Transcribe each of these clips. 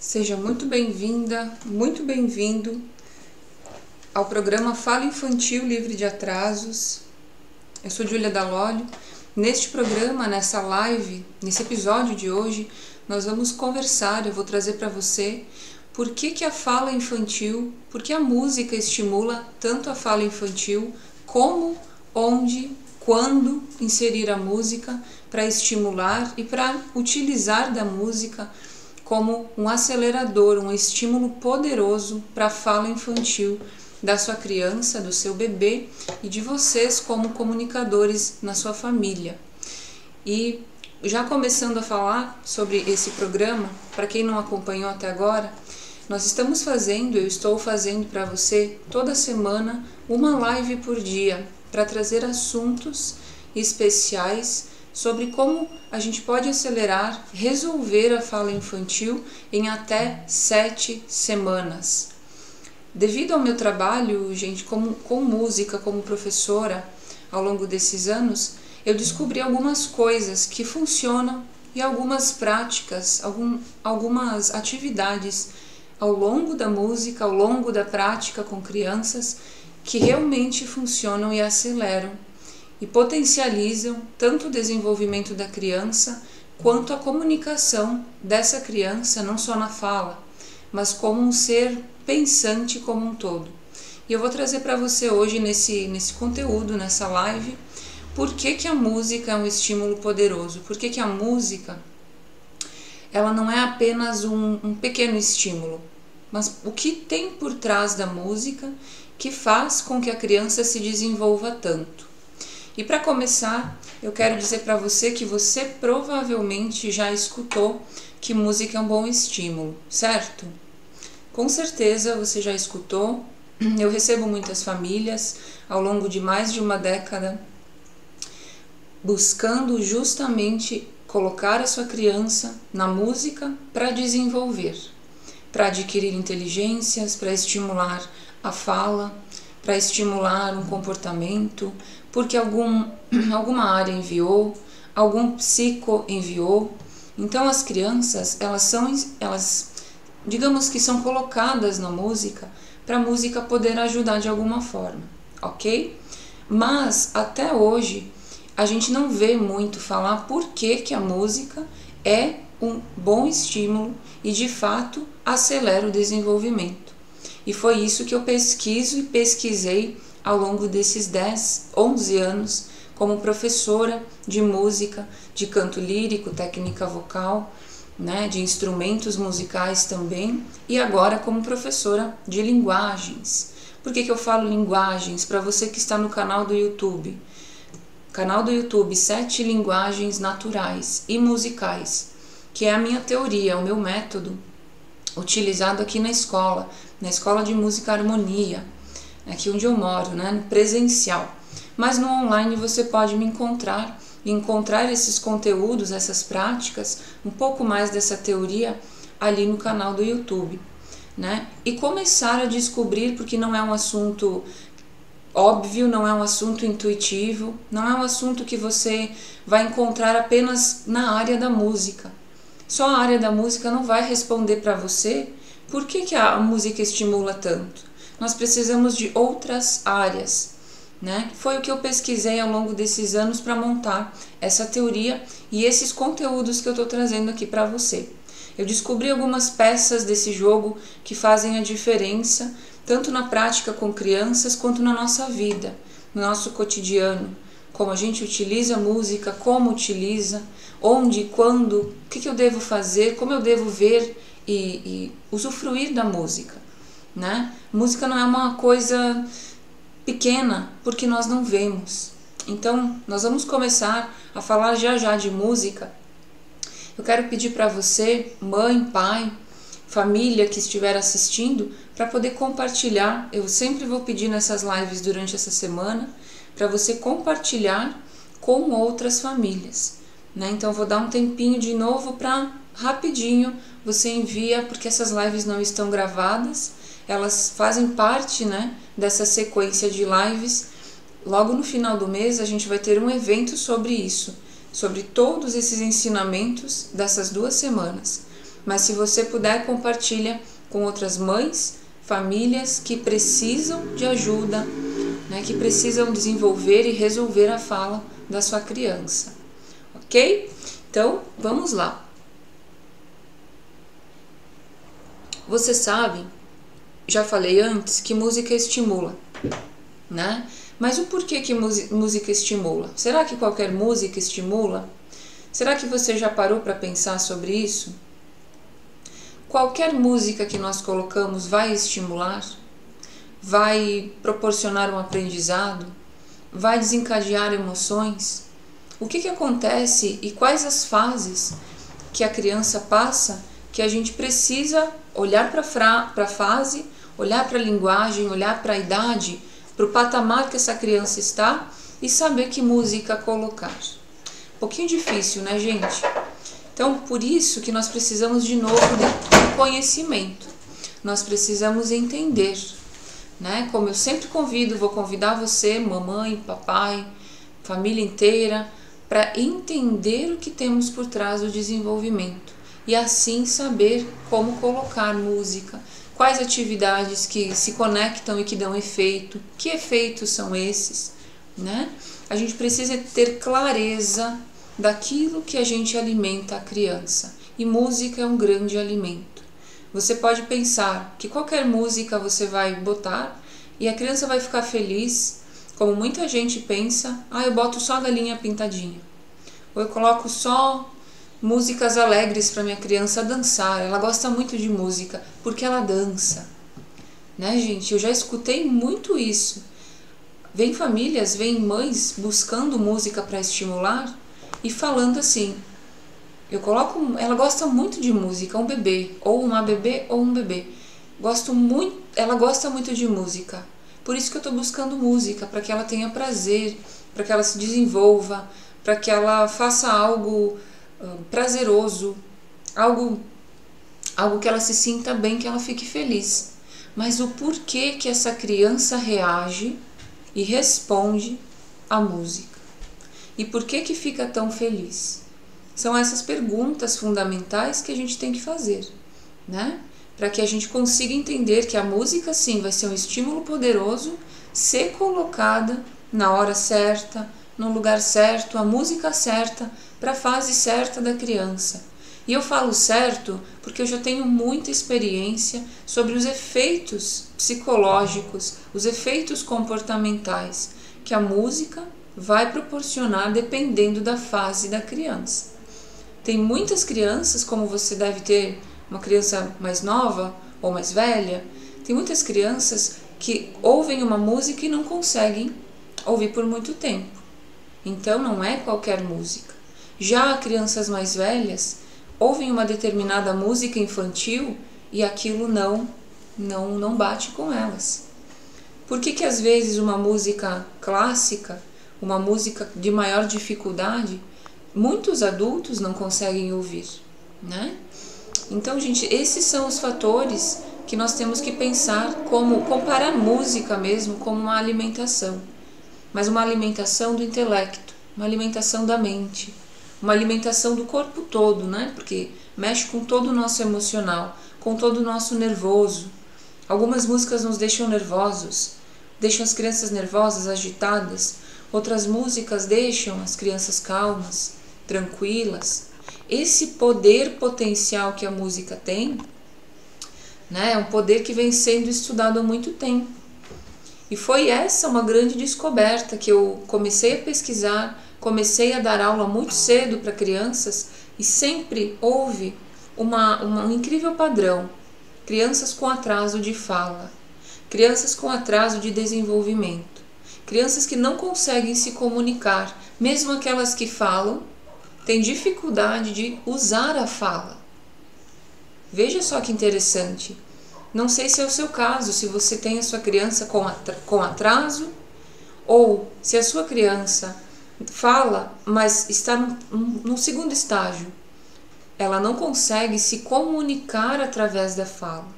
Seja muito bem-vinda, muito bem-vindo ao programa Fala Infantil Livre de Atrasos. Eu sou Júlia Dalólio. Neste programa, nessa live, nesse episódio de hoje, nós vamos conversar, eu vou trazer para você por que a fala infantil, por que a música estimula tanto a fala infantil, como, onde, quando inserir a música para estimular e para utilizar da música como um acelerador, um estímulo poderoso para a fala infantil da sua criança, do seu bebê e de vocês como comunicadores na sua família. E já começando a falar sobre esse programa, para quem não acompanhou até agora, eu estou fazendo para você toda semana uma live por dia para trazer assuntos especiais sobre como a gente pode acelerar, resolver a fala infantil em até 7 semanas. Devido ao meu trabalho, gente, com música, como professora, ao longo desses anos, eu descobri algumas coisas que funcionam e algumas práticas, algumas atividades ao longo da música, ao longo da prática com crianças, que realmente funcionam e aceleram e potencializam tanto o desenvolvimento da criança quanto a comunicação dessa criança, não só na fala, mas como um ser pensante como um todo. E eu vou trazer para você hoje nesse conteúdo, nessa live, por que a música é um estímulo poderoso, por que a música ela não é apenas um pequeno estímulo, mas o que tem por trás da música que faz com que a criança se desenvolva tanto. E para começar, eu quero dizer para você que você provavelmente já escutou que música é um bom estímulo, certo? Com certeza você já escutou. Eu recebo muitas famílias ao longo de mais de uma década buscando justamente colocar a sua criança na música para desenvolver, para adquirir inteligências, para estimular a fala, para estimular um comportamento, porque alguma área enviou, algum psico enviou. Então as crianças, elas digamos que são colocadas na música para a música poder ajudar de alguma forma, ok? Mas até hoje a gente não vê muito falar por que a música é um bom estímulo e de fato acelera o desenvolvimento. E foi isso que eu pesquiso e pesquisei ao longo desses 11 anos como professora de música, de canto lírico, técnica vocal, né, de instrumentos musicais também, e agora como professora de linguagens. Por que eu falo linguagens? Para você que está no canal do YouTube. Canal do YouTube 7 linguagens naturais e musicais, que é a minha teoria, o meu método utilizado aqui na escola de música harmonia, aqui onde eu moro, né, no presencial. Mas no online você pode me encontrar e encontrar esses conteúdos, essas práticas, um pouco mais dessa teoria ali no canal do YouTube, né? E começar a descobrir, porque não é um assunto óbvio, não é um assunto intuitivo, não é um assunto que você vai encontrar apenas na área da música. Só a área da música não vai responder para você por que a música estimula tanto. Nós precisamos de outras áreas, né? Foi o que eu pesquisei ao longo desses anos para montar essa teoria e esses conteúdos que eu estou trazendo aqui para você. Eu descobri algumas peças desse jogo que fazem a diferença, tanto na prática com crianças quanto na nossa vida, no nosso cotidiano. Como a gente utiliza a música, como utiliza, onde, quando, o que eu devo fazer, como eu devo ver e usufruir da música, né? Música não é uma coisa pequena, porque nós não vemos. Então, nós vamos começar a falar já de música. Eu quero pedir para você, mãe, pai, família que estiver assistindo, para poder compartilhar. Eu sempre vou pedir nessas lives durante essa semana, para você compartilhar com outras famílias, né? Então, vou dar um tempinho de novo para rapidinho você envia, porque essas lives não estão gravadas, elas fazem parte, né, dessa sequência de lives. Logo no final do mês a gente vai ter um evento sobre isso, sobre todos esses ensinamentos dessas 2 semanas. mas se você puder, compartilha com outras mães, famílias que precisam de ajuda, né, que precisam desenvolver e resolver a fala da sua criança, ok? Então, vamos lá. Você sabe, já falei antes, que música estimula, né? Mas o porquê que música estimula? Será que qualquer música estimula? Será que você já parou para pensar sobre isso? Qualquer música que nós colocamos vai estimular? Vai proporcionar um aprendizado? Vai desencadear emoções? O que acontece e quais as fases que a criança passa que a gente precisa olhar para a fase, olhar para a linguagem, olhar para a idade, para o patamar que essa criança está e saber que música colocar? Um pouquinho difícil, né, gente? Então, por isso que nós precisamos de novo de conhecimento. Nós precisamos entender, né? Como eu sempre convido, vou convidar você, mamãe, papai, família inteira, para entender o que temos por trás do desenvolvimento e assim saber como colocar música, quais atividades que se conectam e que dão efeito, que efeitos são esses, né? A gente precisa ter clareza daquilo que a gente alimenta a criança, e música é um grande alimento. Você pode pensar que qualquer música você vai botar e a criança vai ficar feliz, como muita gente pensa, eu boto só a galinha pintadinha, ou eu coloco só músicas alegres para minha criança dançar, ela gosta muito de música porque ela dança, né, gente? Eu já escutei muito isso. Vem famílias, vem mães buscando música para estimular e falando assim, ela gosta muito de música, um bebê, ou uma bebê ou um bebê, ela gosta muito de música, por isso que eu estou buscando música, para que ela tenha prazer, para que ela se desenvolva, para que ela faça algo prazeroso, algo que ela se sinta bem, que ela fique feliz. Mas o porquê que essa criança reage e responde à música? E por que fica tão feliz? São essas perguntas fundamentais que a gente tem que fazer, né? Para que a gente consiga entender que a música, sim, vai ser um estímulo poderoso, ser colocada na hora certa, no lugar certo, a música certa, para a fase certa da criança. E eu falo certo porque eu já tenho muita experiência sobre os efeitos psicológicos, os efeitos comportamentais que a música vai proporcionar dependendo da fase da criança. Tem muitas crianças, como você deve ter uma criança mais nova ou mais velha, tem muitas crianças que ouvem uma música e não conseguem ouvir por muito tempo. Então não é qualquer música. Já crianças mais velhas ouvem uma determinada música infantil e aquilo não bate com elas. Por que às vezes uma música clássica, uma música de maior dificuldade, muitos adultos não conseguem ouvir, né? Então, gente, esses são os fatores que nós temos que pensar, como comparar música mesmo como uma alimentação, mas uma alimentação do intelecto, uma alimentação da mente, uma alimentação do corpo todo, né? Porque mexe com todo o nosso emocional, com todo o nosso nervoso. Algumas músicas nos deixam nervosos, deixam as crianças nervosas, agitadas. Outras músicas deixam as crianças calmas, tranquilas. Esse poder potencial que a música tem, né, é um poder que vem sendo estudado há muito tempo. E foi essa uma grande descoberta que eu comecei a pesquisar, comecei a dar aula muito cedo para crianças e sempre houve um incrível padrão. Crianças com atraso de fala, crianças com atraso de desenvolvimento, crianças que não conseguem se comunicar, mesmo aquelas que falam, têm dificuldade de usar a fala. Veja só que interessante. Não sei se é o seu caso, se você tem a sua criança com atraso, ou se a sua criança fala, mas está num segundo estágio. Ela não consegue se comunicar através da fala,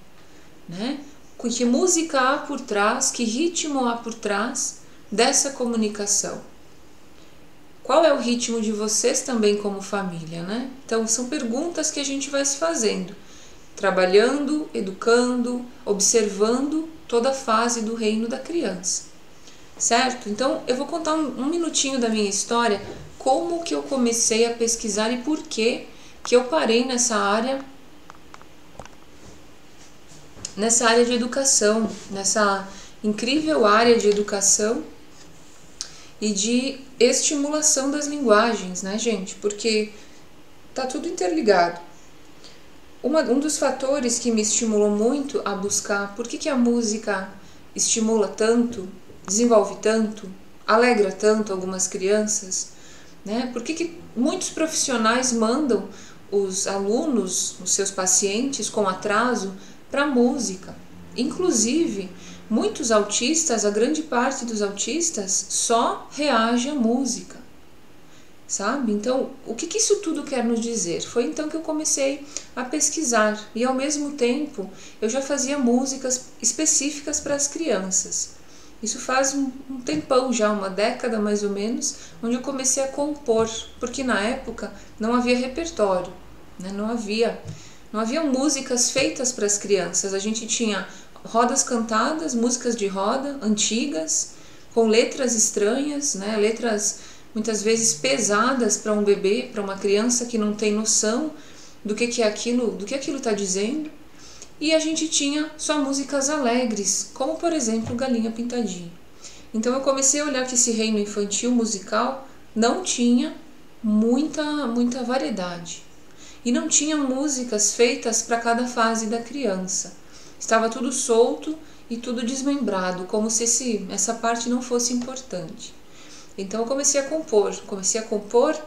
né? Que música há por trás, que ritmo há por trás dessa comunicação? Qual é o ritmo de vocês também como família, né? Então, são perguntas que a gente vai se fazendo, trabalhando, educando, observando toda a fase do reino da criança, certo? Então, eu vou contar um minutinho da minha história, como que eu comecei a pesquisar e por que eu parei nessa área de educação, nessa incrível área de educação e de estimulação das linguagens, né, gente? Porque tá tudo interligado. Um dos fatores que me estimulou muito a buscar por que a música estimula tanto, desenvolve tanto, alegra tanto algumas crianças, né? Por que muitos profissionais mandam os alunos, os seus pacientes com atraso, para música? Inclusive, muitos autistas, a grande parte dos autistas, só reage à música, sabe? Então, o que isso tudo quer nos dizer? Foi então que eu comecei a pesquisar e, ao mesmo tempo, eu já fazia músicas específicas para as crianças. Isso faz um tempão já, uma década mais ou menos, onde eu comecei a compor, porque na época não havia repertório, né? Não havia músicas feitas para as crianças. A gente tinha rodas cantadas, músicas de roda antigas, com letras estranhas, né? Letras muitas vezes pesadas para um bebê, para uma criança que não tem noção do que é aquilo, do que aquilo está dizendo. E a gente tinha só músicas alegres, como por exemplo Galinha Pintadinha. Então eu comecei a olhar que esse reino infantil musical não tinha muita variedade. E não tinha músicas feitas para cada fase da criança. Estava tudo solto e tudo desmembrado, como se essa parte não fosse importante. Então eu comecei a compor.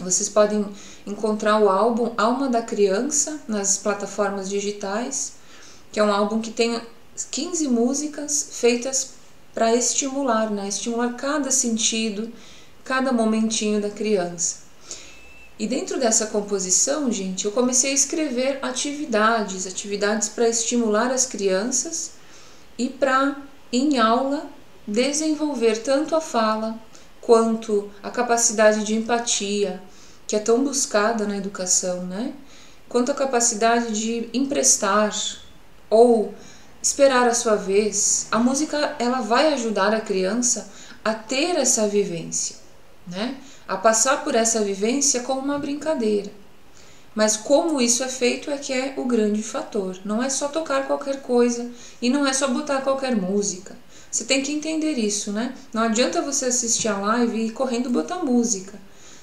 Vocês podem encontrar o álbum Alma da Criança nas plataformas digitais, que é um álbum que tem 15 músicas feitas para estimular, né? Estimular cada sentido, cada momentinho da criança. E dentro dessa composição, gente, eu comecei a escrever atividades para estimular as crianças e para, em aula, desenvolver tanto a fala quanto a capacidade de empatia, que é tão buscada na educação, né? Quanto a capacidade de emprestar ou esperar a sua vez. A música, ela vai ajudar a criança a ter essa vivência, né? A passar por essa vivência como uma brincadeira. Mas como isso é feito é que é o grande fator. Não é só tocar qualquer coisa e não é só botar qualquer música. Você tem que entender isso, né? Não adianta você assistir a live e ir correndo botar música.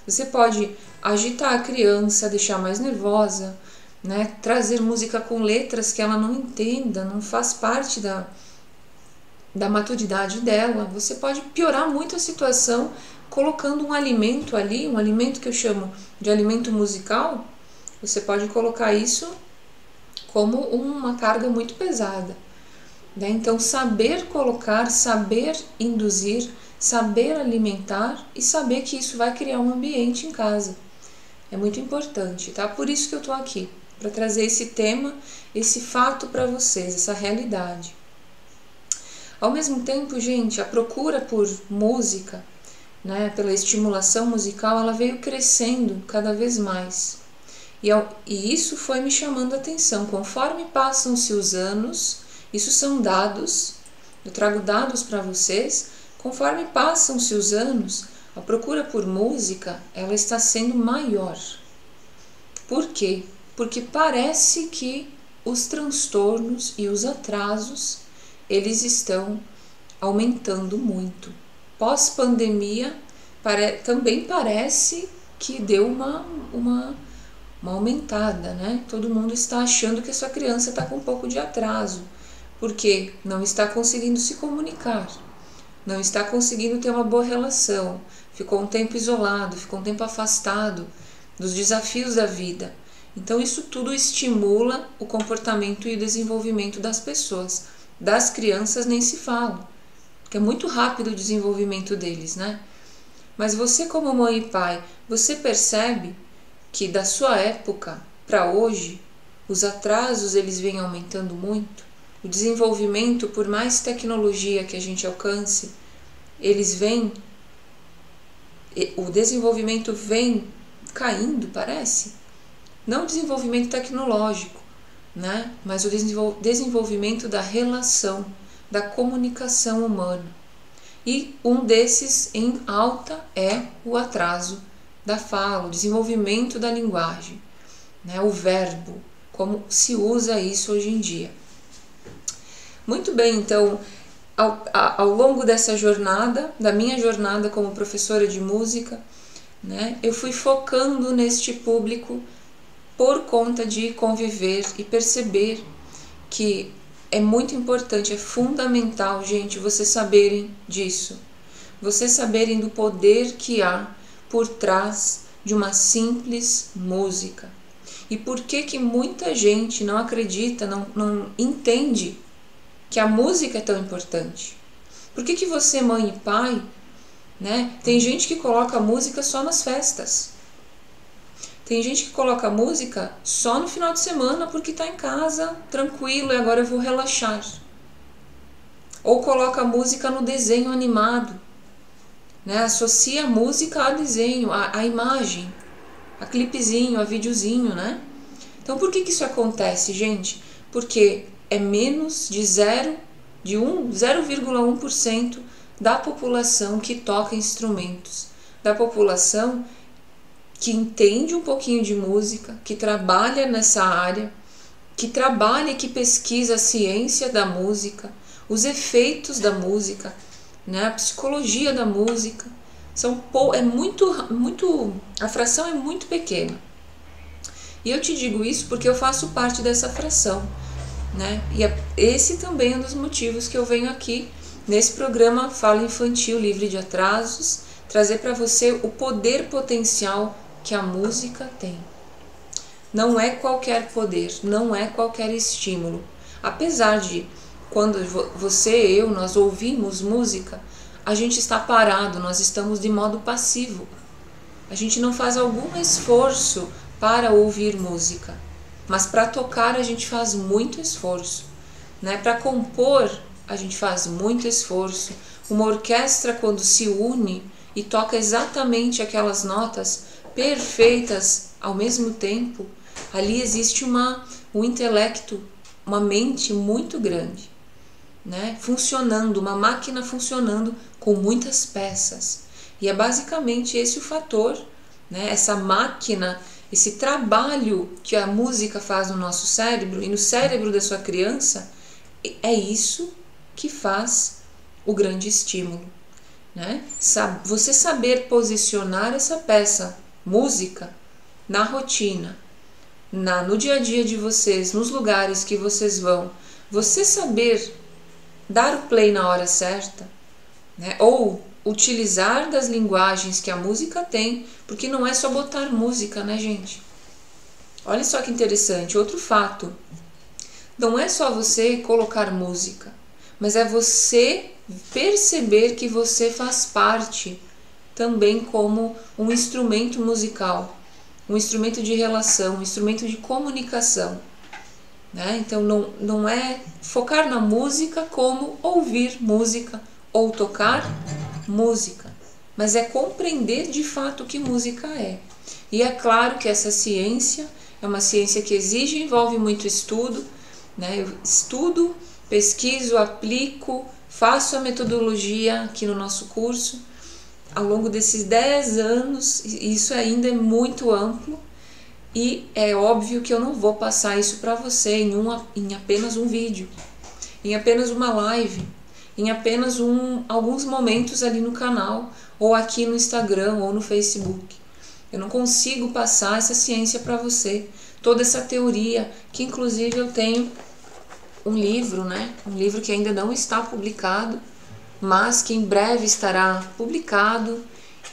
Você pode agitar a criança, deixar mais nervosa, né? Trazer música com letras que ela não entenda, não faz parte da maturidade dela. Você pode piorar muito a situação colocando um alimento ali, um alimento que eu chamo de alimento musical. Você pode colocar isso como uma carga muito pesada, né? Então, saber colocar, saber induzir, saber alimentar e saber que isso vai criar um ambiente em casa. É muito importante, tá? Por isso que eu tô aqui, para trazer esse tema, esse fato para vocês, essa realidade. Ao mesmo tempo, gente, a procura por música, né, pela estimulação musical, ela veio crescendo cada vez mais. E isso foi me chamando a atenção. Conforme passam-se os anos, isso são dados, eu trago dados para vocês, conforme passam-se os anos, a procura por música, ela está sendo maior. Por quê? Porque parece que os transtornos e os atrasos, eles estão aumentando muito. Pós-pandemia, também parece que deu uma aumentada, né? Todo mundo está achando que a sua criança está com um pouco de atraso, porque não está conseguindo se comunicar, não está conseguindo ter uma boa relação, ficou um tempo isolado, ficou um tempo afastado dos desafios da vida. Então isso tudo estimula o comportamento e o desenvolvimento das pessoas. Das crianças nem se fala, porque é muito rápido o desenvolvimento deles, né? Mas você, como mãe e pai, você percebe que da sua época para hoje, os atrasos eles vêm aumentando muito? O desenvolvimento, por mais tecnologia que a gente alcance, eles vêm o desenvolvimento vem caindo, parece. Não o desenvolvimento tecnológico, né? Mas o desenvolvimento da relação, da comunicação humana. E um desses em alta é o atraso da fala, o desenvolvimento da linguagem, né? O verbo, como se usa isso hoje em dia. Muito bem, então, ao longo dessa jornada, da minha jornada como professora de música, né, eu fui focando neste público por conta de conviver e perceber que é muito importante, é fundamental, gente, vocês saberem disso. Vocês saberem do poder que há por trás de uma simples música. E por que muita gente não acredita, não entende que a música é tão importante? Por que você, mãe e pai, né? Tem gente que coloca música só nas festas. Tem gente que coloca música só no final de semana porque está em casa, tranquilo, e agora eu vou relaxar. Ou coloca música no desenho animado, né? Associa a música a desenho, a imagem, a clipezinho, a videozinho, né? Então por que isso acontece, gente? Porque é menos de 0,1% da população que toca instrumentos, da população que entende um pouquinho de música, que trabalha nessa área, que trabalha e que pesquisa a ciência da música, os efeitos da música, né, a psicologia da música. A fração é muito pequena. E eu te digo isso porque eu faço parte dessa fração, né? E esse também é um dos motivos que eu venho aqui nesse programa Fala Infantil Livre de Atrasos, trazer para você o poder potencial que a música tem. Não é qualquer poder, não é qualquer estímulo. Apesar de, quando você e eu, nós ouvimos música, a gente está parado, nós estamos de modo passivo. A gente não faz algum esforço para ouvir música. Mas para tocar a gente faz muito esforço, né? Para compor a gente faz muito esforço. Uma orquestra, quando se une e toca exatamente aquelas notas perfeitas ao mesmo tempo, ali existe um intelecto, uma mente muito grande, né? Funcionando, uma máquina funcionando com muitas peças. E é basicamente esse o fator, né? Essa máquina, esse trabalho que a música faz no nosso cérebro e no cérebro da sua criança, é isso que faz o grande estímulo, né? Você saber posicionar essa peça, música, na rotina, no dia a dia de vocês, nos lugares que vocês vão, você saber dar o play na hora certa, né? Ou utilizar das linguagens que a música tem, porque não é só botar música, né, gente? Olha só que interessante, outro fato. Não é só você colocar música, mas é você perceber que você faz parte também como um instrumento musical, um instrumento de relação, um instrumento de comunicação, né? Então não é focar na música como ouvir música ou tocar música, mas é compreender de fato o que música é. E é claro que essa ciência é uma ciência que exige e envolve muito estudo, né? Eu estudo, pesquiso, aplico, faço a metodologia aqui no nosso curso. Ao longo desses 10 anos, isso ainda é muito amplo e é óbvio que eu não vou passar isso para você em apenas um vídeo, em apenas uma live, em apenas alguns momentos ali no canal, ou aqui no Instagram, ou no Facebook. Eu não consigo passar essa ciência para você, toda essa teoria, que inclusive eu tenho um livro, né? Um livro que ainda não está publicado, mas que em breve estará publicado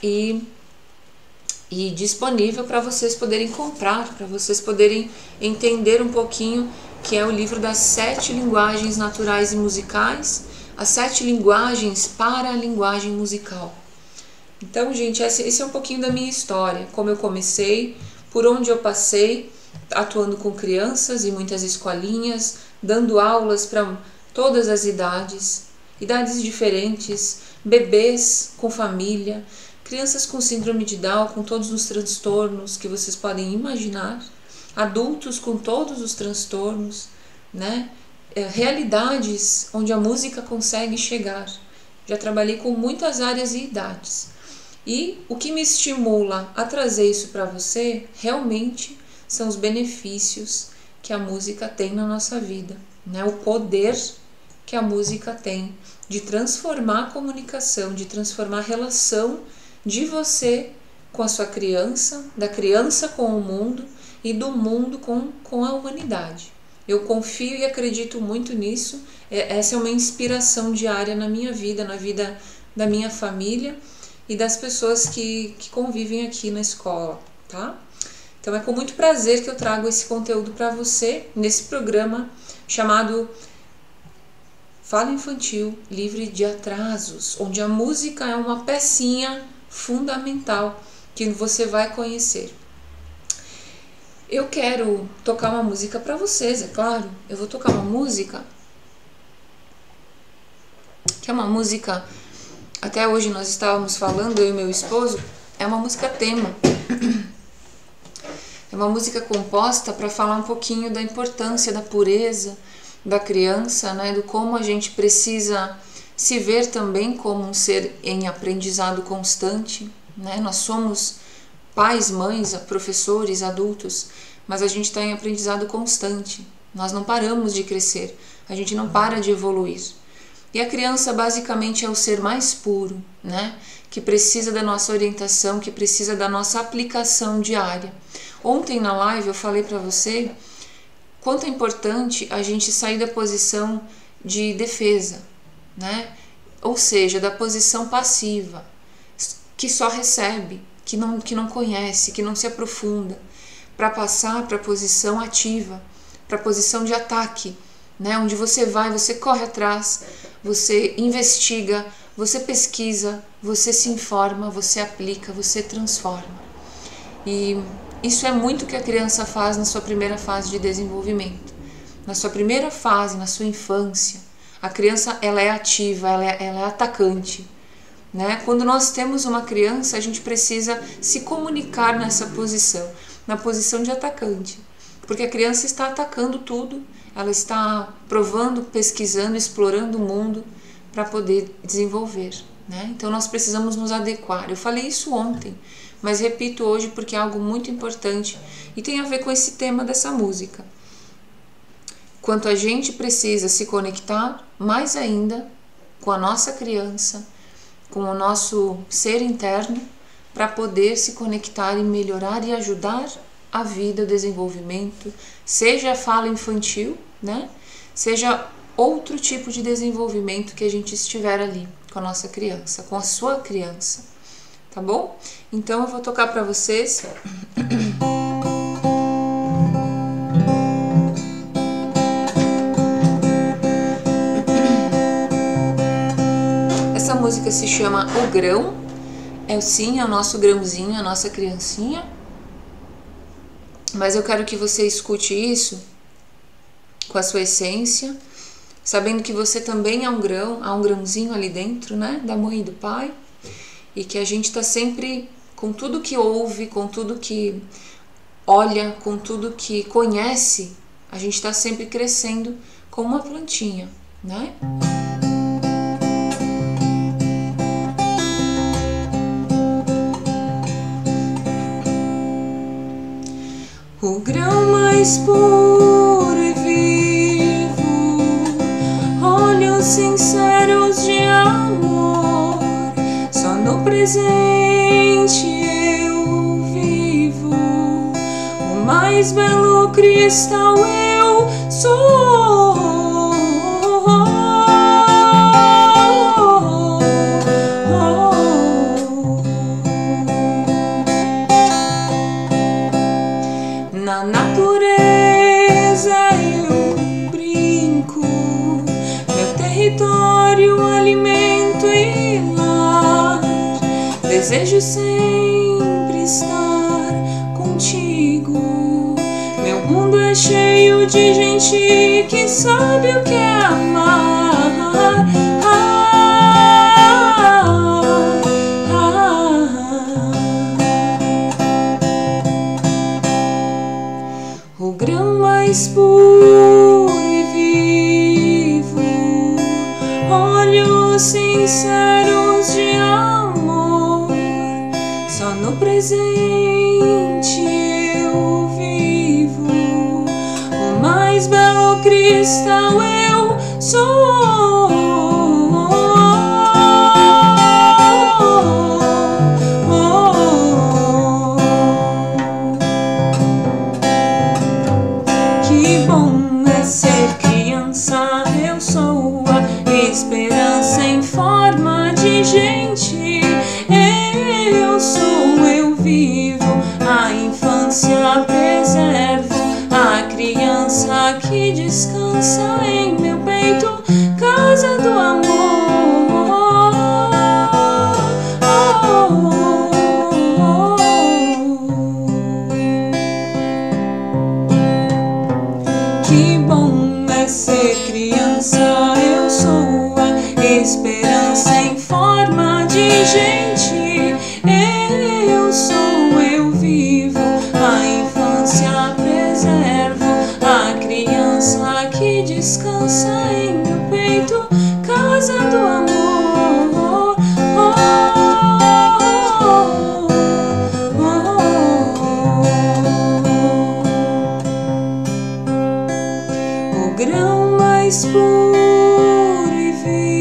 e disponível para vocês poderem comprar, para vocês poderem entender um pouquinho, que é o livro das 7 linguagens naturais e musicais, as 7 linguagens para a linguagem musical. Então, gente, esse é um pouquinho da minha história, como eu comecei, por onde eu passei, atuando com crianças em muitas escolinhas, dando aulas para todas as idades diferentes, bebês com família, crianças com síndrome de Down, com todos os transtornos que vocês podem imaginar, adultos com todos os transtornos, né? Realidades onde a música consegue chegar. Já trabalhei com muitas áreas e idades. E o que me estimula a trazer isso para você realmente são os benefícios que a música tem na nossa vida, né? O poder que a música tem de transformar a comunicação, de transformar a relação de você com a sua criança, da criança com o mundo e do mundo com a humanidade. Eu confio e acredito muito nisso. Essa é uma inspiração diária na minha vida, na vida da minha família e das pessoas que convivem aqui na escola, tá? Então é com muito prazer que eu trago esse conteúdo para você nesse programa chamado Fala Infantil Livre de Atrasos, onde a música é uma pecinha fundamental que você vai conhecer. Eu quero tocar uma música para vocês, é claro. Eu vou tocar uma música que é uma música, até hoje nós estávamos falando, eu e meu esposo, é uma música tema. É uma música composta para falar um pouquinho da importância da pureza da criança, né, do como a gente precisa se ver também como um ser em aprendizado constante, né? Nós somos pais, mães, professores, adultos, mas a gente está em aprendizado constante. Nós não paramos de crescer, a gente não para de evoluir. E a criança basicamente é o ser mais puro, né? Que precisa da nossa orientação, que precisa da nossa aplicação diária. Ontem na live eu falei para você quanto é importante a gente sair da posição de defesa, né? Ou seja, da posição passiva, que só recebe, que não conhece, que não se aprofunda, para passar para a posição ativa, para a posição de ataque, né? Onde você vai, você corre atrás, você investiga, você pesquisa, você se informa, você aplica, você transforma. E isso é muito o que a criança faz na sua primeira fase de desenvolvimento. Na sua primeira fase, na sua infância, a criança ela é ativa, ela é atacante, né? Quando nós temos uma criança, a gente precisa se comunicar nessa posição, na posição de atacante, porque a criança está atacando tudo, ela está provando, pesquisando, explorando o mundo para poder desenvolver, né? Então nós precisamos nos adequar. Eu falei isso ontem, mas repito hoje porque é algo muito importante e tem a ver com esse tema dessa música. Quanto a gente precisa se conectar mais ainda com a nossa criança, com o nosso ser interno, para poder se conectar e melhorar e ajudar a vida, o desenvolvimento, seja a fala infantil, né? Seja outro tipo de desenvolvimento que a gente estiver ali com a nossa criança, com a sua criança. Tá bom? Então eu vou tocar para vocês essa música se chama O Grão. É o nosso grãozinho, a nossa criancinha. Mas eu quero que você escute isso com a sua essência, sabendo que você também é um grão, há um grãozinho ali dentro, né, da mãe e do pai. E que a gente está sempre, com tudo que ouve, com tudo que olha, com tudo que conhece, a gente está sempre crescendo como uma plantinha, né? O grão mais puro e vivo, olhos sinceros de amor, só no presente eu vivo, o mais belo cristal eu sou. Na natureza eu brinco, meu território, alimento e lar. Desejo sempre estar contigo. Meu mundo é cheio de gente que sabe o que é amar. mais puro e vivo, olhos sinceros de amor. Só no presente eu vivo, o mais belo cristal eu sou. Que bom é ser criança, eu sou a esperança em forma de gente. Eu sou, eu vivo, a infância preservo, a criança que descansa em meu peito, casa do amor. Que bom é ser criança, eu sou a esperança em forma de gente. Eu sou, eu vivo, a infância preservo, a criança que descansa em meu peito, casa do amor. O grão mais puro e vivo.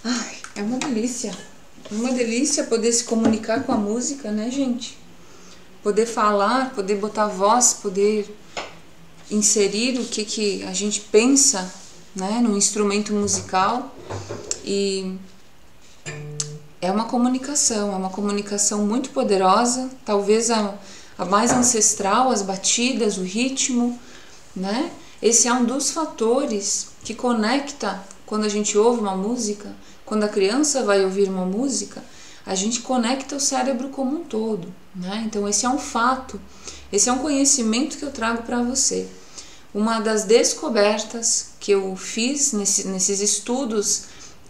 Ai, é uma delícia. É uma delícia poder se comunicar com a música, né, gente? Poder falar, poder botar voz, poder inserir o que a gente pensa, né, no instrumento musical. E é uma comunicação muito poderosa, talvez a mais ancestral, as batidas, o ritmo, né? Esse é um dos fatores que conecta quando a gente ouve uma música, quando a criança vai ouvir uma música, a gente conecta o cérebro como um todo, né? Então esse é um fato, esse é um conhecimento que eu trago para você. Uma das descobertas que eu fiz nesses estudos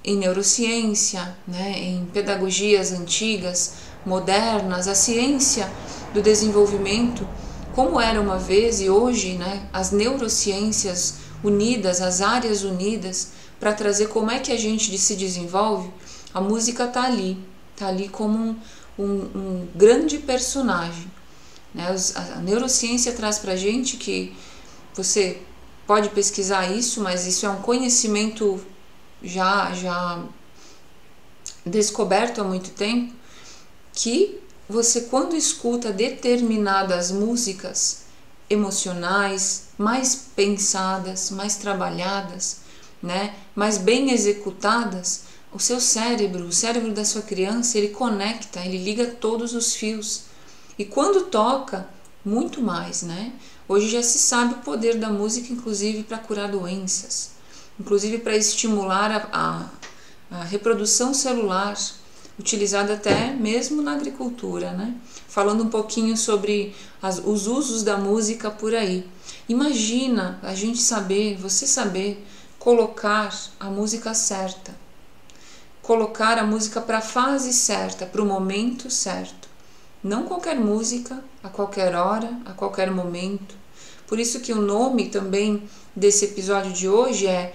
em neurociência, né, em pedagogias antigas, modernas, a ciência do desenvolvimento, como era uma vez e hoje, né, as neurociências unidas, as áreas unidas, para trazer como é que a gente se desenvolve, a música está ali como um grande personagem, né? A neurociência traz para a gente que você pode pesquisar isso, mas isso é um conhecimento já descoberto há muito tempo, que você, quando escuta determinadas músicas emocionais, mais pensadas, mais trabalhadas, né, mais bem executadas, o seu cérebro, o cérebro da sua criança, ele conecta, ele liga todos os fios. E quando toca, muito mais, né? Hoje já se sabe o poder da música, inclusive para curar doenças, inclusive para estimular a reprodução celular, utilizada até mesmo na agricultura, né? Falando um pouquinho sobre os usos da música por aí. Imagina a gente saber, você saber colocar a música certa, colocar a música para a fase certa, para o momento certo. Não qualquer música, a qualquer hora, a qualquer momento. Por isso que o nome também desse episódio de hoje é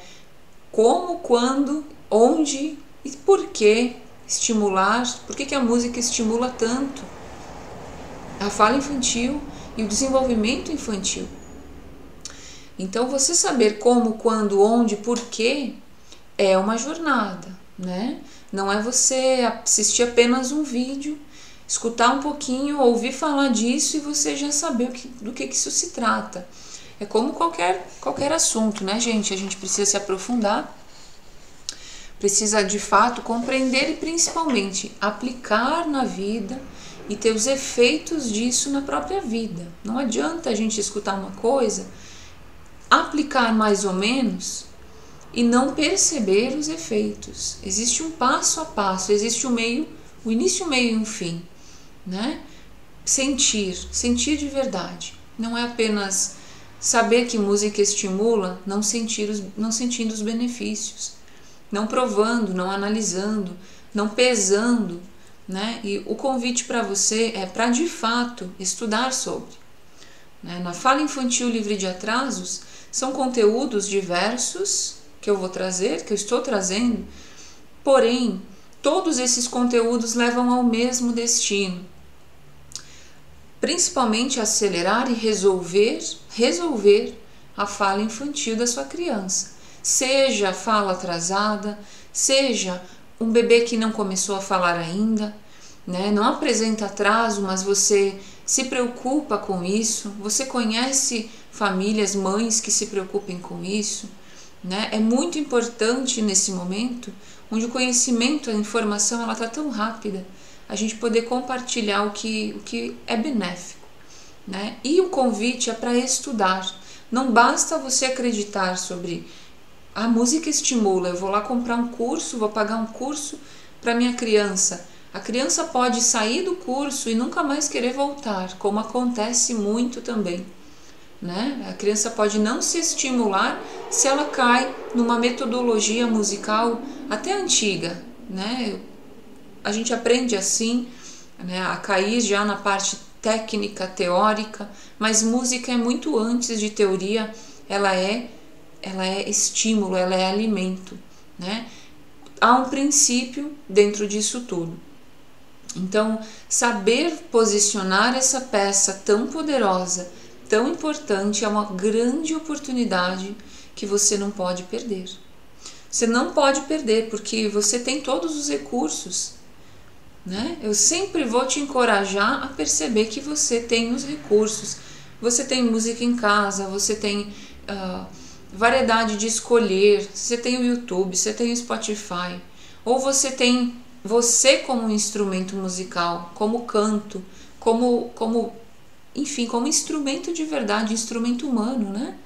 como, quando, onde e por que estimular, por que a música estimula tanto a fala infantil e o desenvolvimento infantil. Então você saber como, quando, onde, por que é uma jornada, né? Não é você assistir apenas um vídeo, escutar um pouquinho, ouvir falar disso e você já saber do que isso se trata. É como qualquer assunto, né, gente? A gente precisa se aprofundar, precisa de fato compreender e principalmente aplicar na vida e ter os efeitos disso na própria vida. Não adianta a gente escutar uma coisa, aplicar mais ou menos e não perceber os efeitos. Existe um passo a passo, existe o início, o meio e um fim, né? Sentir de verdade. Não é apenas saber que música estimula, não sentindo os benefícios, não provando, não analisando, não pesando, né? E o convite para você é para de fato estudar sobre. Né? Na Fala Infantil Livre de Atrasos, são conteúdos diversos que eu vou trazer, que eu estou trazendo, porém, todos esses conteúdos levam ao mesmo destino, principalmente acelerar e resolver a fala infantil da sua criança. Seja a fala atrasada, seja um bebê que não começou a falar ainda, né? Não apresenta atraso, mas você se preocupa com isso, você conhece famílias, mães que se preocupem com isso, né? É muito importante nesse momento, onde o conhecimento, a informação, ela está tão rápida, a gente poder compartilhar o que é benéfico, né? E o convite é para estudar. Não basta você acreditar sobre a música estimula, eu vou lá comprar um curso, vou pagar um curso para minha criança. A criança pode sair do curso e nunca mais querer voltar, como acontece muito também, né? A criança pode não se estimular se ela cai numa metodologia musical até antiga, né? A gente aprende assim, né, a cair já na parte técnica, teórica, mas música é muito antes de teoria, ela é estímulo, ela é alimento, né? Há um princípio dentro disso tudo. Então, saber posicionar essa peça tão poderosa, tão importante, é uma grande oportunidade que você não pode perder. Você não pode perder, porque você tem todos os recursos, né? Eu sempre vou te encorajar a perceber que você tem os recursos. Você tem música em casa, você tem variedade de escolher, você tem o YouTube, você tem o Spotify, ou você tem você como instrumento musical, como canto, enfim, como instrumento de verdade, instrumento humano, né?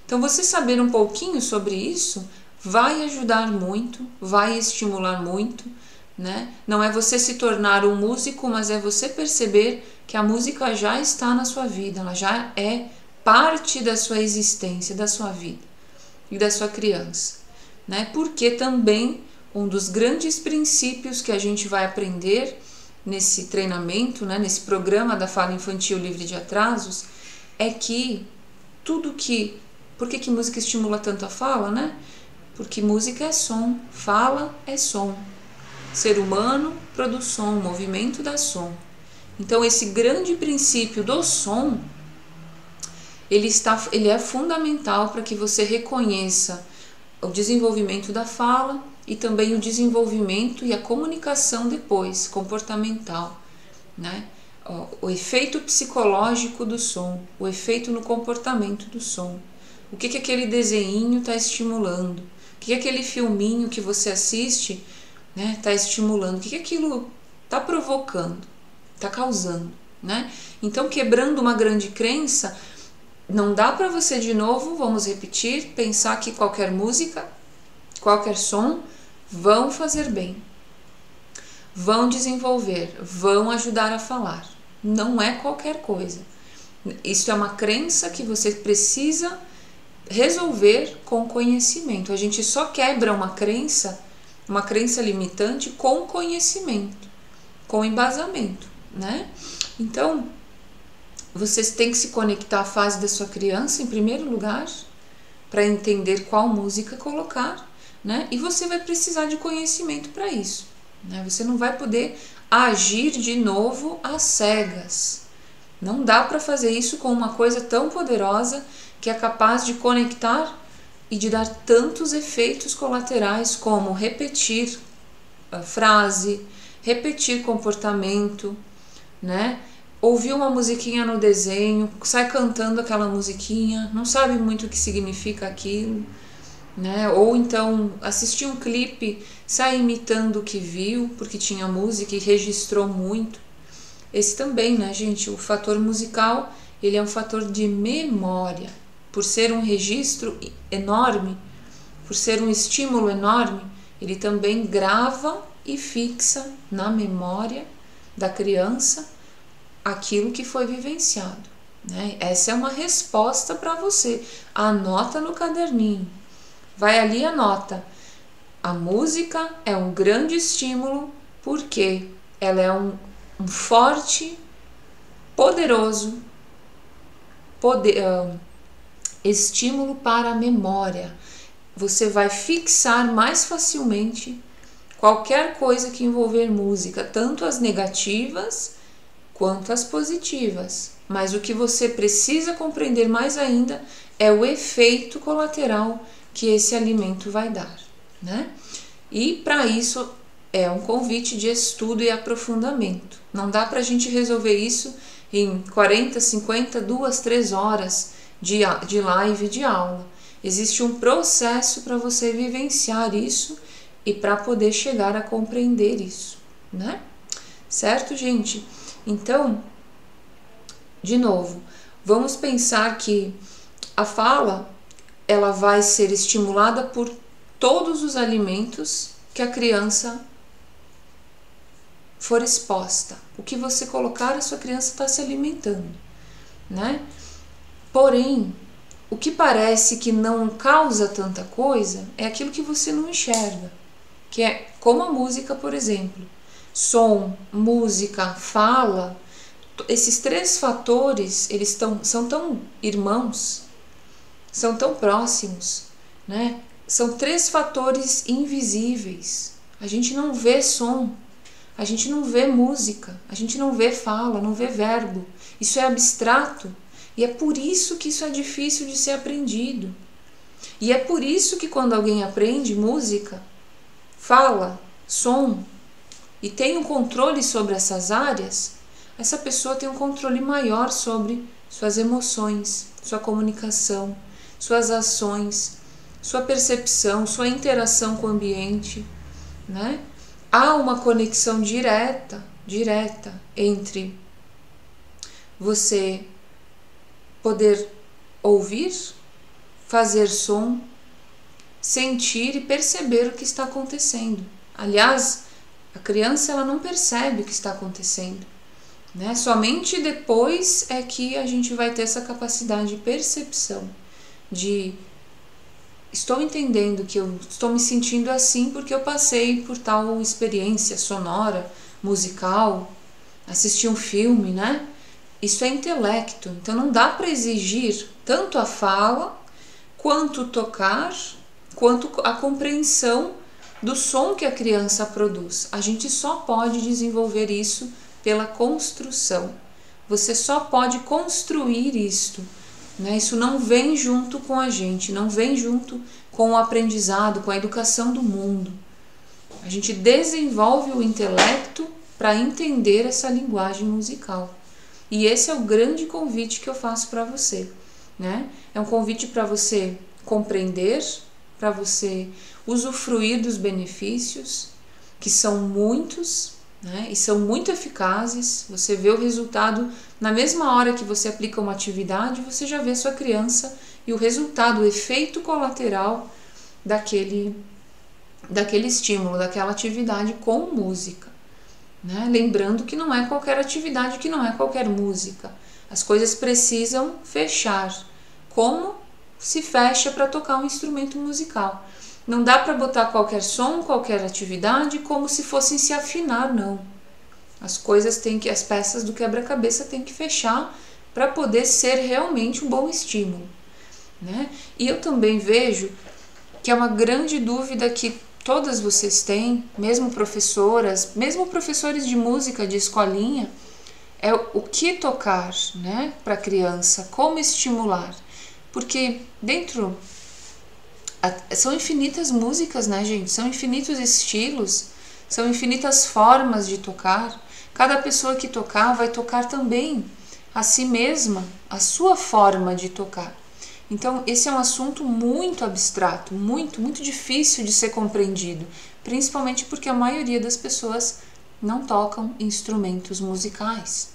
Então você saber um pouquinho sobre isso vai ajudar muito, vai estimular muito, né? Não é você se tornar um músico, mas é você perceber que a música já está na sua vida, ela já é parte da sua existência, da sua vida e da sua criança, né? Porque também um dos grandes princípios que a gente vai aprender nesse treinamento, né, nesse programa da Fala Infantil Livre de Atrasos, é que por que música estimula tanto a fala, né? Porque música é som, fala é som. Ser humano produz som, o movimento dá som. Então esse grande princípio do som, ele é fundamental para que você reconheça o desenvolvimento da fala e também o desenvolvimento e a comunicação depois, comportamental, né? O efeito psicológico do som, o efeito no comportamento do som. O que aquele desenhinho está estimulando? O que aquele filminho que você assiste, né, está estimulando? O que aquilo está provocando, está causando, né? Então, quebrando uma grande crença, não dá para você, de novo, vamos repetir, pensar que qualquer música, qualquer som vão fazer bem, vão desenvolver, vão ajudar a falar. Não é qualquer coisa. Isso é uma crença que você precisa resolver com conhecimento. A gente só quebra uma crença limitante com conhecimento, com embasamento, né? Então, vocês têm que se conectar à fase da sua criança, em primeiro lugar, para entender qual música colocar, né? E você vai precisar de conhecimento para isso, né? Você não vai poder agir de novo às cegas. Não dá para fazer isso com uma coisa tão poderosa que é capaz de conectar e de dar tantos efeitos colaterais como repetir a frase, repetir comportamento, né? Ouvir uma musiquinha no desenho, sai cantando aquela musiquinha, não sabe muito o que significa aquilo, né? Ou então assistir um clipe, sai imitando o que viu, porque tinha música e registrou muito. Esse também, né, gente? O fator musical, ele é um fator de memória. Por ser um registro enorme, por ser um estímulo enorme, ele também grava e fixa na memória da criança aquilo que foi vivenciado, né? Essa é uma resposta para você. Anota no caderninho. Vai ali e anota. A música é um grande estímulo porque ela é um forte, poderoso estímulo para a memória. Você vai fixar mais facilmente qualquer coisa que envolver música, tanto as negativas quanto as positivas. Mas o que você precisa compreender mais ainda é o efeito colateral que esse alimento vai dar, né? E para isso é um convite de estudo e aprofundamento. Não dá para a gente resolver isso em 40, 50, 2, 3 horas de live, de aula. Existe um processo para você vivenciar isso e para poder chegar a compreender isso, né? Certo, gente? Então, de novo, vamos pensar que a fala, ela vai ser estimulada por todos os alimentos que a criança for exposta. O que você colocar, a sua criança está se alimentando, né? Porém, o que parece que não causa tanta coisa é aquilo que você não enxerga, que é como a música, por exemplo. Som, música, fala, esses 3 fatores, eles são tão irmãos, são tão próximos, né? São 3 fatores invisíveis. A gente não vê som, a gente não vê música, a gente não vê fala, não vê verbo. Isso é abstrato e é por isso que isso é difícil de ser aprendido. E é por isso que quando alguém aprende música, fala, som e tem um controle sobre essas áreas, essa pessoa tem um controle maior sobre suas emoções, sua comunicação, suas ações, sua percepção, sua interação com o ambiente, né? Há uma conexão direta entre você poder ouvir, fazer som, sentir e perceber o que está acontecendo. Aliás, a criança ela não percebe o que está acontecendo, né? Somente depois é que a gente vai ter essa capacidade de percepção, de estou entendendo que eu estou me sentindo assim porque eu passei por tal experiência sonora, musical, assisti um filme, né? Isso é intelecto, então não dá para exigir tanto a fala, quanto o tocar, quanto a compreensão do som que a criança produz. A gente só pode desenvolver isso pela construção. Você só pode construir isto, né? Isso não vem junto com a gente, não vem junto com o aprendizado, com a educação do mundo. A gente desenvolve o intelecto para entender essa linguagem musical. E esse é o grande convite que eu faço para você, né? É um convite para você compreender, para você usufruir dos benefícios, que são muitos, né? E são muito eficazes. Você vê o resultado na mesma hora que você aplica uma atividade, você já vê a sua criança e o resultado, o efeito colateral daquele estímulo, daquela atividade com música, né? Lembrando que não é qualquer atividade, que não é qualquer música. As coisas precisam fechar, como se fecha para tocar um instrumento musical. Não dá para botar qualquer som, qualquer atividade, como se fossem se afinar, não. As peças do quebra-cabeça têm que fechar para poder ser realmente um bom estímulo, né? E eu também vejo que é uma grande dúvida que todas vocês têm, mesmo professoras, mesmo professores de música de escolinha, é o que tocar, né, para a criança, como estimular. Porque são infinitas músicas, né, gente? São infinitos estilos, são infinitas formas de tocar. Cada pessoa que tocar vai tocar também a si mesma, a sua forma de tocar. Então, esse é um assunto muito abstrato, muito, muito difícil de ser compreendido, principalmente porque a maioria das pessoas não tocam instrumentos musicais,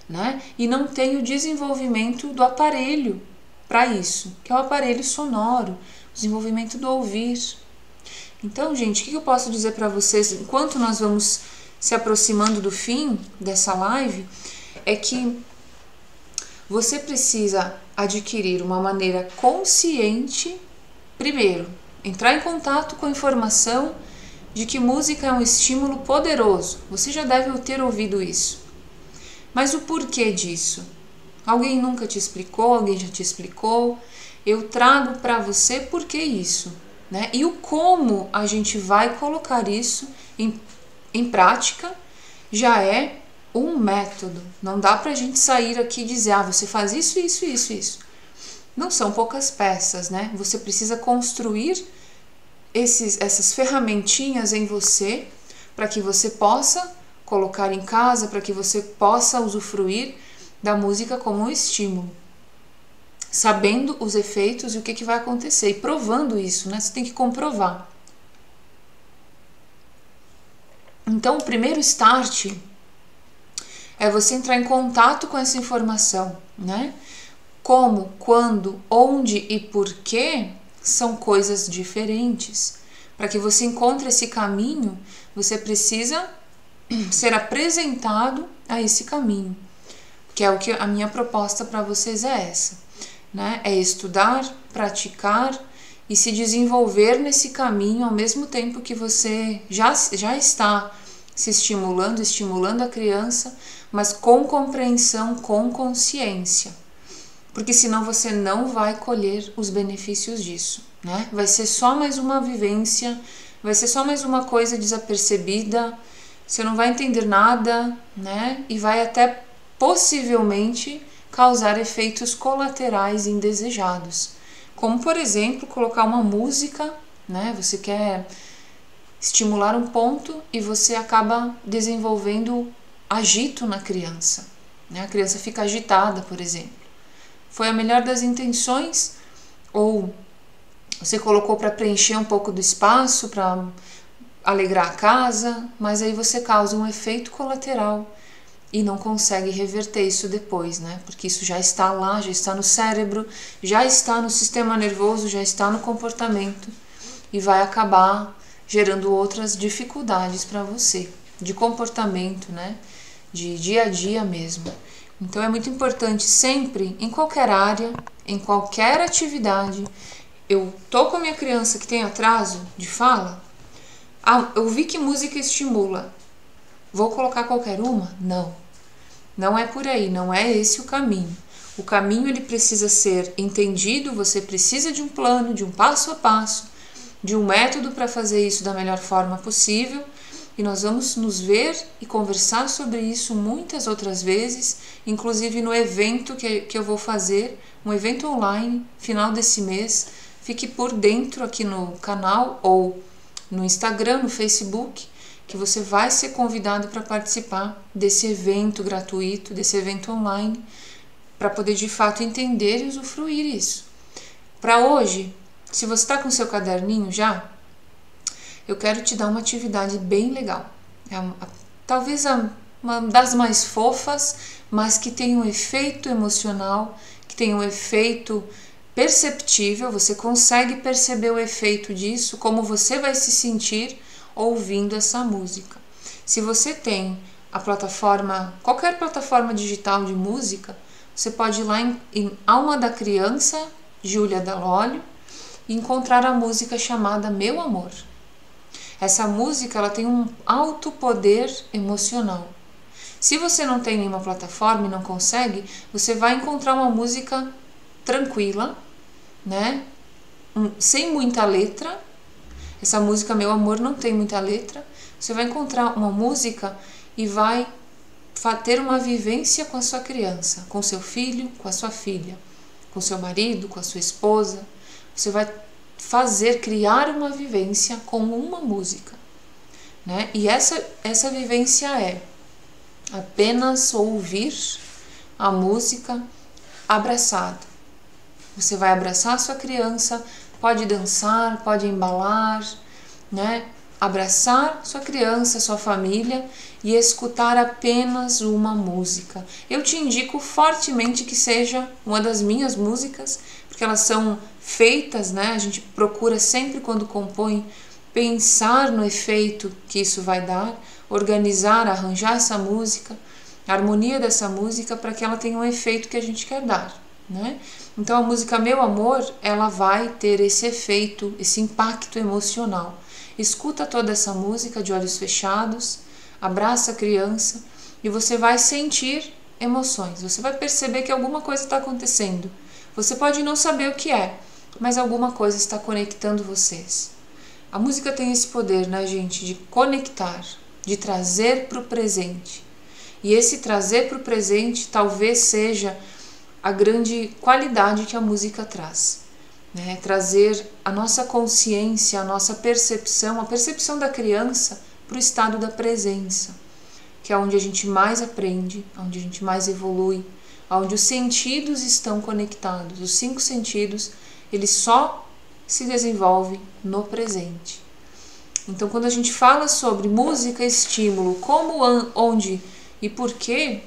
né? E não tem o desenvolvimento do aparelho para isso, que é o aparelho sonoro, o desenvolvimento do ouvir. Então, gente, o que eu posso dizer para vocês, enquanto nós vamos se aproximando do fim dessa live, é que você precisa adquirir uma maneira consciente, primeiro, entrar em contato com a informação de que música é um estímulo poderoso. Você já deve ter ouvido isso. Mas o porquê disso? Alguém nunca te explicou? Alguém já te explicou? Eu trago para você por que isso, né? E o como a gente vai colocar isso em prática já é um método. Não dá para a gente sair aqui e dizer, você faz isso, isso, isso, isso. Não são poucas peças, né? Você precisa construir essas ferramentinhas em você para que você possa colocar em casa, para que você possa usufruir da música como um estímulo, sabendo os efeitos e o que vai acontecer, e provando isso, né? Você tem que comprovar. Então, o primeiro start é você entrar em contato com essa informação, né? Como, quando, onde e porquê são coisas diferentes. Para que você encontre esse caminho, você precisa ser apresentado a esse caminho, que é o que a minha proposta para vocês é essa, né? É estudar, praticar e se desenvolver nesse caminho ao mesmo tempo que você já está se estimulando a criança, mas com compreensão, com consciência, porque senão você não vai colher os benefícios disso, né? Vai ser só mais uma vivência, vai ser só mais uma coisa desapercebida, você não vai entender nada, né? E vai até possivelmente causar efeitos colaterais indesejados, como por exemplo colocar uma música, né? Você quer estimular um ponto e você acaba desenvolvendo agito na criança, né? A criança fica agitada, por exemplo. Foi a melhor das intenções, ou você colocou para preencher um pouco do espaço, para alegrar a casa, mas aí você causa um efeito colateral e não consegue reverter isso depois, né? Porque isso já está lá, já está no cérebro, já está no sistema nervoso, já está no comportamento e vai acabar gerando outras dificuldades para você, de comportamento, né? De dia a dia mesmo. Então é muito importante sempre, em qualquer área, em qualquer atividade, eu tô com a minha criança que tem atraso de fala, eu vi que música estimula, vou colocar qualquer uma? Não. Não é por aí, não é esse o caminho. O caminho ele precisa ser entendido, você precisa de um plano, de um passo a passo, de um método para fazer isso da melhor forma possível, e nós vamos nos ver e conversar sobre isso muitas outras vezes, inclusive no evento que eu vou fazer, um evento online, final desse mês. Fique por dentro aqui no canal ou no Instagram, no Facebook, que você vai ser convidado para participar desse evento gratuito, desse evento online, para poder de fato entender e usufruir isso. Para hoje, se você está com seu caderninho já, eu quero te dar uma atividade bem legal. Talvez uma das mais fofas, mas que tem um efeito emocional, que tem um efeito perceptível, você consegue perceber o efeito disso, como você vai se sentir ouvindo essa música. Se você tem a plataforma, qualquer plataforma digital de música, você pode ir lá em Alma da Criança, Júlia Dalólio, e encontrar a música chamada Meu Amor. Essa música ela tem um alto poder emocional. Se você não tem nenhuma plataforma e não consegue, você vai encontrar uma música tranquila, né? Sem muita letra. Essa música Meu Amor não tem muita letra. Você vai encontrar uma música e vai ter uma vivência com a sua criança, com seu filho, com a sua filha, com seu marido, com a sua esposa. Você vai criar uma vivência com uma música, né? E essa vivência é apenas ouvir a música abraçado. Você vai abraçar a sua criança, pode dançar, pode embalar, né? Abraçar sua criança, sua família e escutar apenas uma música. Eu te indico fortemente que seja uma das minhas músicas, porque elas são feitas, né? A gente procura sempre quando compõe pensar no efeito que isso vai dar, organizar, arranjar essa música a harmonia dessa música para que ela tenha um efeito que a gente quer dar, né? Então a música Meu Amor, ela vai ter esse efeito, esse impacto emocional. Escuta toda essa música de olhos fechados, abraça a criança e você vai sentir emoções. Você vai perceber que alguma coisa está acontecendo. Você pode não saber o que é, mas alguma coisa está conectando vocês. A música tem esse poder, né, gente, de conectar, de trazer para o presente. E esse trazer para o presente talvez seja a grande qualidade que a música traz, né? Trazer a nossa consciência, a nossa percepção, a percepção da criança para o estado da presença, que é onde a gente mais aprende, onde a gente mais evolui, onde os sentidos estão conectados. Os 5 sentidos, eles só se desenvolvem no presente. Então, quando a gente fala sobre música, estímulo, como, onde e por que,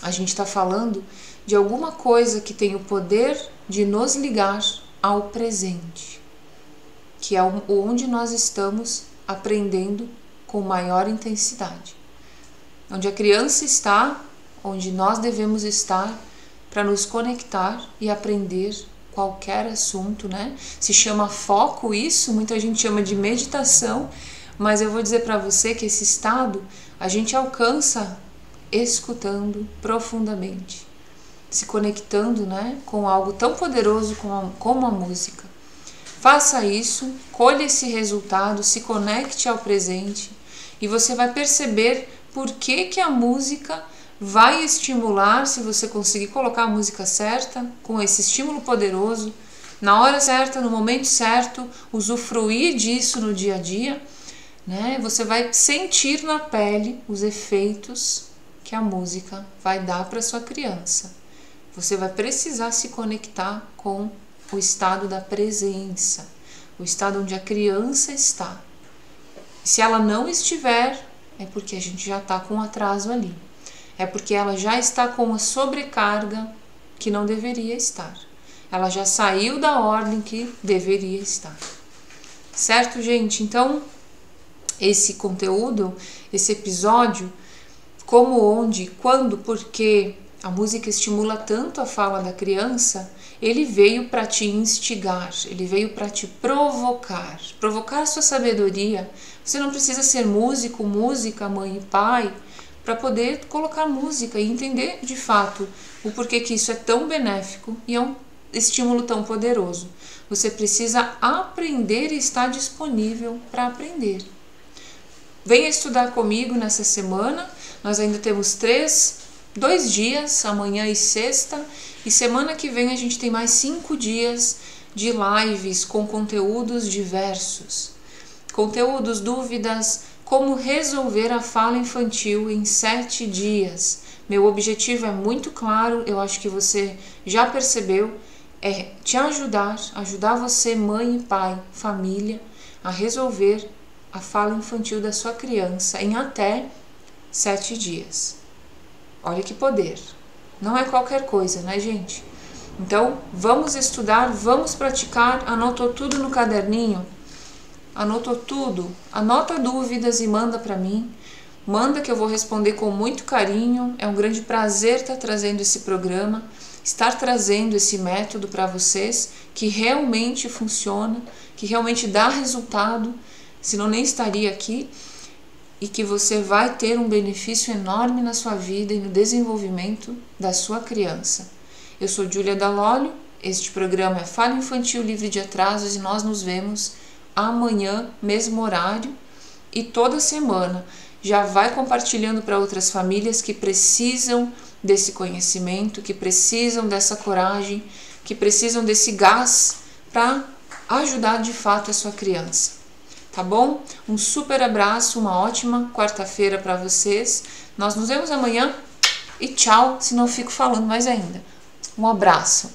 a gente está falando de alguma coisa que tem o poder de nos ligar ao presente, que é onde nós estamos aprendendo com maior intensidade. Onde a criança está, onde nós devemos estar para nos conectar e aprender qualquer assunto, né? Se chama foco isso, muita gente chama de meditação, mas eu vou dizer para você que esse estado a gente alcança escutando profundamente, se conectando, né, com algo tão poderoso como a música. Faça isso, colhe esse resultado, se conecte ao presente e você vai perceber por que a música vai estimular, se você conseguir colocar a música certa, com esse estímulo poderoso, na hora certa, no momento certo, usufruir disso no dia a dia, né? Você vai sentir na pele os efeitos que a música vai dar para sua criança. Você vai precisar se conectar com o estado da presença, o estado onde a criança está. Se ela não estiver, é porque a gente já está com um atraso ali. É porque ela já está com uma sobrecarga que não deveria estar. Ela já saiu da ordem que deveria estar. Certo, gente? Então, esse conteúdo, esse episódio, como, onde, quando, por que a música estimula tanto a fala da criança, ele veio para te instigar, ele veio para te provocar a sua sabedoria. Você não precisa ser músico, música, mãe e pai, para poder colocar música e entender de fato o porquê que isso é tão benéfico e é um estímulo tão poderoso. Você precisa aprender e estar disponível para aprender. Venha estudar comigo nessa semana. Nós ainda temos 2 dias, amanhã e sexta, e semana que vem a gente tem mais 5 dias de lives com conteúdos diversos. Conteúdos, dúvidas, como resolver a fala infantil em 7 dias. Meu objetivo é muito claro, eu acho que você já percebeu, é te ajudar você, mãe e pai, família, a resolver a fala infantil da sua criança em até 7 dias. Olha que poder. Não é qualquer coisa, né, gente? Então, vamos estudar, vamos praticar. Anotou tudo no caderninho? Anotou tudo? Anota dúvidas e manda para mim. Manda que eu vou responder com muito carinho. É um grande prazer estar trazendo esse programa, estar trazendo esse método para vocês, que realmente funciona, que realmente dá resultado, senão nem estaria aqui, e que você vai ter um benefício enorme na sua vida e no desenvolvimento da sua criança. Eu sou Júlia Dalólio, este programa é Fala Infantil Livre de Atrasos e nós nos vemos amanhã, mesmo horário, e toda semana. Já vai compartilhando para outras famílias que precisam desse conhecimento, que precisam dessa coragem, que precisam desse gás para ajudar de fato a sua criança. Tá bom? Um super abraço, uma ótima quarta-feira para vocês. Nós nos vemos amanhã e tchau, se não fico falando mais ainda. Um abraço.